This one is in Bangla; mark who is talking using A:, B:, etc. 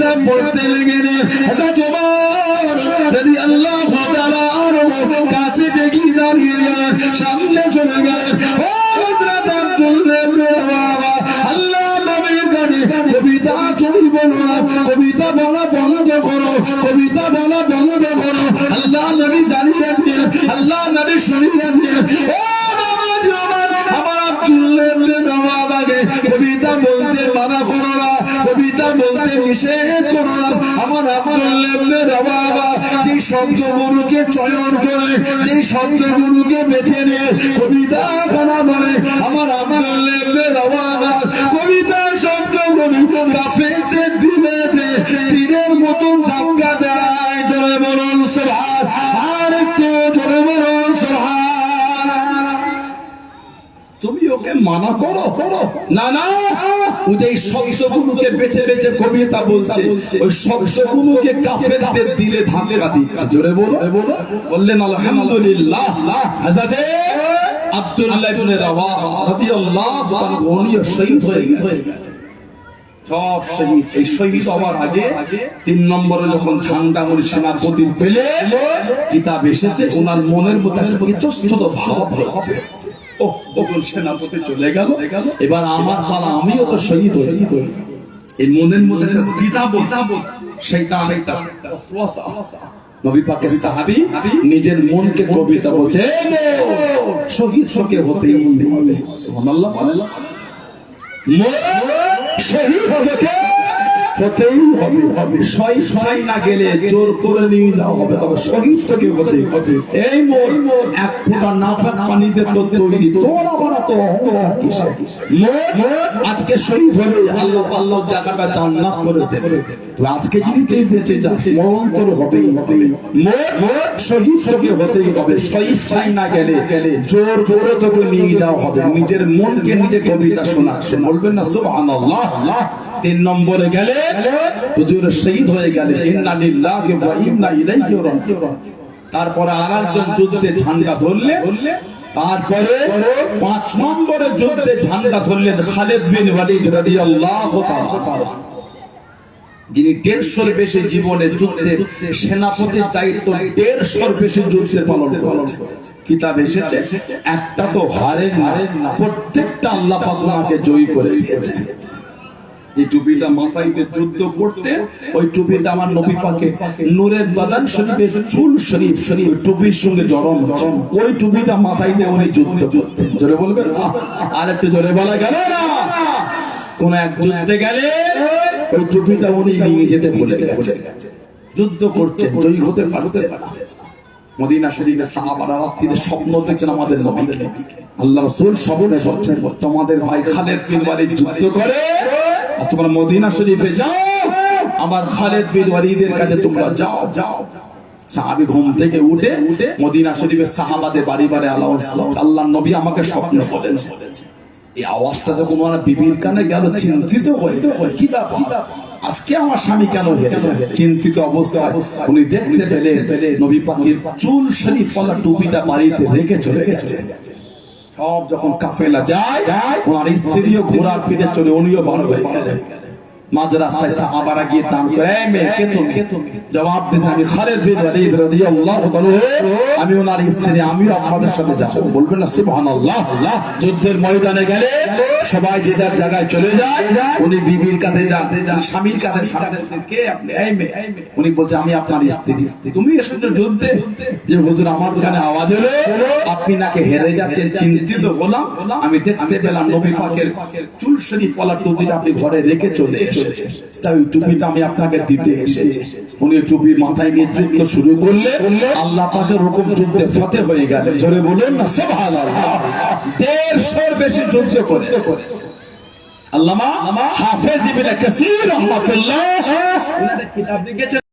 A: কবিতা পড়তে লেগে রে হযরত ওমর রাদিয়াল্লাহু তাআলা কাছে দেখি দাঁড়িয়ে গেলেন, সামনে চলে গেলেন। ও হযরত আব্দুল্লাহ ইবনে রাওয়াহা, আল্লাহ নবীর কাছে কবিতা চুরি বলো না, কবিতা বলা বন্ধ করো, কবিতা বলা বন্ধ করো। আল্লাহ নবী জানিয়ে দিয়ে, আল্লাহ নবী শুনিয়ে দিয়ে, ও বাবাজি ওমর, আমার আব্দুল্লাহ ইবনে রাওয়াহাকে কবিতা বলতে মানা করো না, কবিতা বলতে নিষেধ করো না। আমার আব্দুল্লাহ ইবনে রাওয়াহা যে শব্দগুলোকে চয়ন করে, যে শব্দগুলোকে বেছে নিয়ে কবিতা গানা বলে, আমার আব্দুল্লাহ ইবনে রাওয়াহা কবিতার শব্দগুলো কাফেরদের দিলে তীরের মতো ধাক্কা দেয়। জোরে বলুন সুবহান, আর একটু জোরে বলুন সুবহান। তুমি ওকে মানা করো না, না, ও যে শব্দগুলোকে বেছে বেছে কবিতা বলছে, ওই শব্দগুলোকে কাফেরদের দিলে ধাক্কা দিচ্ছে। জোরে বলো, বললেন আলহামদুলিল্লাহ। হযরত আব্দুল্লাহ ইবনে রাওয়াহা রাদিয়াল্লাহু তাআলা উনিও শহীদ হয়ে গেলেন। সব শহীদ। এই শহীদ হওয়ার আগে 3 নম্বরে যখন ঝান্ডামুড়ি সেনাপতির পেলে কিতাব এসেছে, ওনার মনের মধ্যে একটা ইতস্তত ভাব হচ্ছে, ও তখন সেনাপতি চলে গেল, এবার আমার পালা, আমিও তো শহীদ হই। এই মনের মধ্যে একটা দ্বিধাবোধ, শয়তান একটা ওয়াসওয়াসা। নবী পাকের সাহাবী নিজের মনকে কবিতা বলছে, শহীদ তোকে হতেই হবে। সুবহানাল্লাহ। শহীদ হতেই হবে, শহীদ না গেলে জোর করে নিয়ে যাওয়া হবে, তবে শহীদ তোকে হতেই হবে। এই মোর এক ফোঁটা নাফাক পানিতে তো তৈরি, তোর আবার তো অহংকার কিসে? আজকে শহীদ হলে আল্লাহ জায়গাটা জান্নাত করে দেবে। তো আজকে যদি তুই বেঁচে যাস, মরণ তোর হবেই হবে। শহীদ তোকে হতেই হবে, শহীদ চাই না গেলে জোর করে তোকে নিয়ে যাওয়া হবে। নিজের মনকে নিজে কবিতা শোনাচ্ছে, বলবেন না সুবহানাল্লাহ। 3 নম্বরে গেলে হুজুর শহীদ হয়ে গেলেন, ইন্না লিল্লাহি ওয়া ইন্না ইলাইহি রাজিউন। তারপরে আরেকজন যুদ্ধে ঝান্ডা ধরলেন, তারপরে 5 নম্বরে যুদ্ধে ঝান্ডা ধরলেন খালিদ বিন ওয়ালিদ রাদিয়াল্লাহু তাআলা, যিনি 150 বেশি জীবনে যুদ্ধে সেনাপতির দায়িত্ব, 150 বেশি যুদ্ধের পালন করেছেন। কিতাব এসেছে, একটা তো হারেন না, প্রত্যেকটা আল্লাহ পাক ওনাকে জয়ী করে দিয়েছেন। যে টুপিটা মাথায় দিয়ে যুদ্ধ করতে, ওই টুপিটা আমার নবী পাকে নূরের বাদান শরীফের চুল শরীফ ওই টুপির সঙ্গে জড়ানো, ওই টুপিটা মাথায় দিয়ে উনি যুদ্ধ করতেন। জোরে বলবেন, আর একটু জোরে বলা গেল না? কোন এক যুদ্ধে গেলে ওই টুপিটা উনি নিয়ে যেতে ভুলে গেছেন, যুদ্ধ করছেন, জয়ী হতে পারছেন না। মদিনা শরীফে সাহাবারা রাত্রিতে স্বপ্ন দেখছেন আমাদের নবীকে। আল্লাহ রাসূল স্বপ্নে বলছেন, তোমাদের ভাই খালিদ বিন ওয়ালিদ যুদ্ধ করে, আর তোমরা মদিনা শরীফে যাও, আমার খালিদ বিন ওয়ালিদের কাছে তোমরা যাও। সাহাবী ঘুম থেকে উঠে মদিনা শরীফের সাহাবাদের বাড়ি বাড়ি আল্লাহর নবী আমাকে স্বপ্ন বলেছেন। এই আওয়াজটা যখন ওনার বিবির কানে গেল, চিন্তিত হয়ে, কি ব্যাপার, আজকে আমার স্বামী কেন হেরে? চিন্তিত অবস্থায় উনি দেখতে পেলেন নবী পাকের চুল শরীফওয়ালা টুপিটা বাড়িতে রেখে চলে গেছে। সব যখন কাফেলা যায়, ওনার স্ত্রীও ঘোড়ার পিঠে চলে, উনিও বার হয়ে গেলেন। মাঝ রাস্তায় সাহাবারা গিয়ে দান করে, কে তুমি? জবাব দিতে, আমি খালিদ বিন ওয়ালিদ রাদিয়াল্লাহু তাআলা, আমি ওনার স্ত্রী, আমিও আপনাদের সাথে যাব। বলবেন না সুবহানাল্লাহ। যুদ্ধের ময়দানে গেলে সবাই যে যার জায়গায় চলে যায়, উনি বিবির কাছে যান, স্বামীর কাছে, কে আপনি? এই মেয়ে। উনি বলছে, আমি আপনার স্ত্রী। তুমি এসেছো যুদ্ধে? যে হুজুর, আমার কানে আওয়াজ হলো আপনি নাকি হেরে যাচ্ছেন। চিন্তিত হলাম, আমি দেখতে পেলাম নবী পাকের চুল শরীফওয়ালা টুপিটা আপনি ঘরে রেখে চলে এসেছেন, তাই ওই টুপিটা আমি আপনাকে দিতে এসেছি। উনি টুপি মাথায় নিয়ে যুদ্ধ শুরু করলেন, আল্লাহ পাকের হুকুম যুদ্ধে ফাতে হয়ে গেলেন। জোরে বলেন না সুবহানাল্লাহ। 150 বেশি যুদ্ধ করে। আল্লামা হাফেজ ইবনে কাসির রাহমাতুল্লাহ উনার কিতাব লিখেছেন।